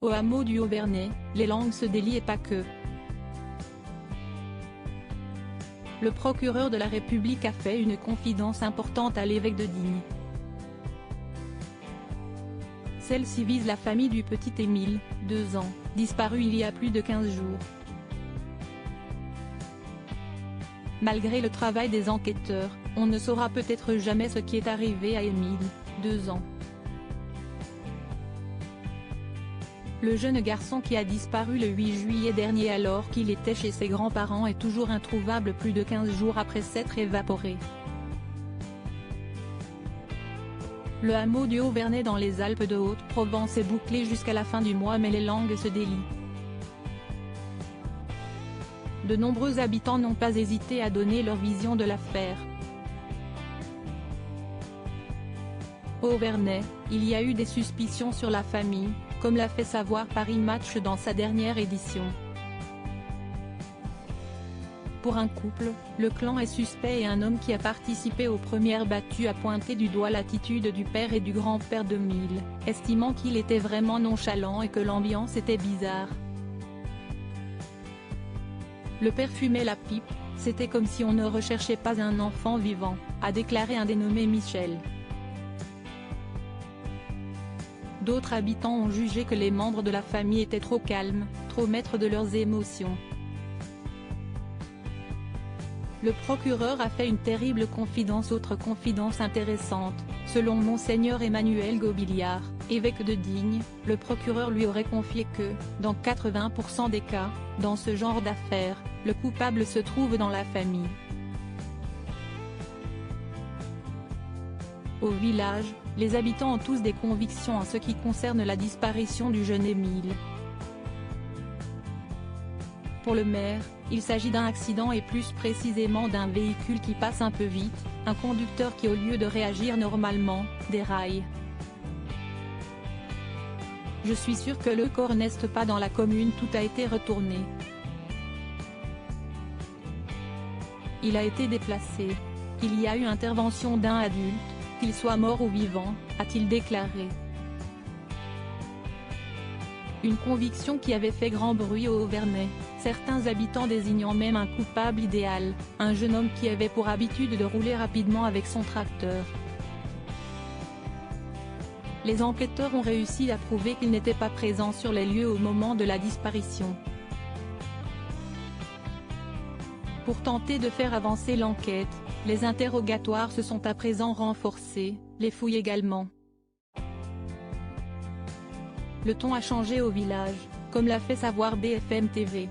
Au hameau du Haut-Vernay, les langues se délient et pas que. Le procureur de la République a fait une confidence importante à l'évêque de Digne. Celle-ci vise la famille du petit Émile, 2 ans, disparu il y a plus de 15 jours. Malgré le travail des enquêteurs, on ne saura peut-être jamais ce qui est arrivé à Émile, 2 ans. Le jeune garçon qui a disparu le 8 juillet dernier alors qu'il était chez ses grands-parents est toujours introuvable plus de 15 jours après s'être évaporé. Le hameau du Haut-Vernay dans les Alpes de Haute-Provence est bouclé jusqu'à la fin du mois mais les langues se délient. De nombreux habitants n'ont pas hésité à donner leur vision de l'affaire. Au Haut-Vernay, il y a eu des suspicions sur la famille, comme l'a fait savoir Paris Match dans sa dernière édition. Pour un couple, le clan est suspect et un homme qui a participé aux premières battues a pointé du doigt l'attitude du père et du grand-père d'Émile, estimant qu'il était vraiment nonchalant et que l'ambiance était bizarre. Le père fumait la pipe, c'était comme si on ne recherchait pas un enfant vivant, a déclaré un dénommé Michel. D'autres habitants ont jugé que les membres de la famille étaient trop calmes, trop maîtres de leurs émotions. Le procureur a fait une terrible confidence. Autre confidence intéressante, selon Monseigneur Emmanuel Gobiliard, évêque de Digne, le procureur lui aurait confié que, dans 80% des cas, dans ce genre d'affaires, le coupable se trouve dans la famille. Au village, les habitants ont tous des convictions en ce qui concerne la disparition du jeune Émile. Pour le maire, il s'agit d'un accident et plus précisément d'un véhicule qui passe un peu vite, un conducteur qui au lieu de réagir normalement, déraille. Je suis sûr que le corps n'est pas dans la commune, tout a été retourné. Il a été déplacé. Il y a eu intervention d'un adulte, qu'il soit mort ou vivant, a-t-il déclaré. Une conviction qui avait fait grand bruit au Haut-Vernay, certains habitants désignant même un coupable idéal, un jeune homme qui avait pour habitude de rouler rapidement avec son tracteur. Les enquêteurs ont réussi à prouver qu'il n'était pas présent sur les lieux au moment de la disparition. Pour tenter de faire avancer l'enquête, les interrogatoires se sont à présent renforcés, les fouilles également. Le ton a changé au village, comme l'a fait savoir BFM TV.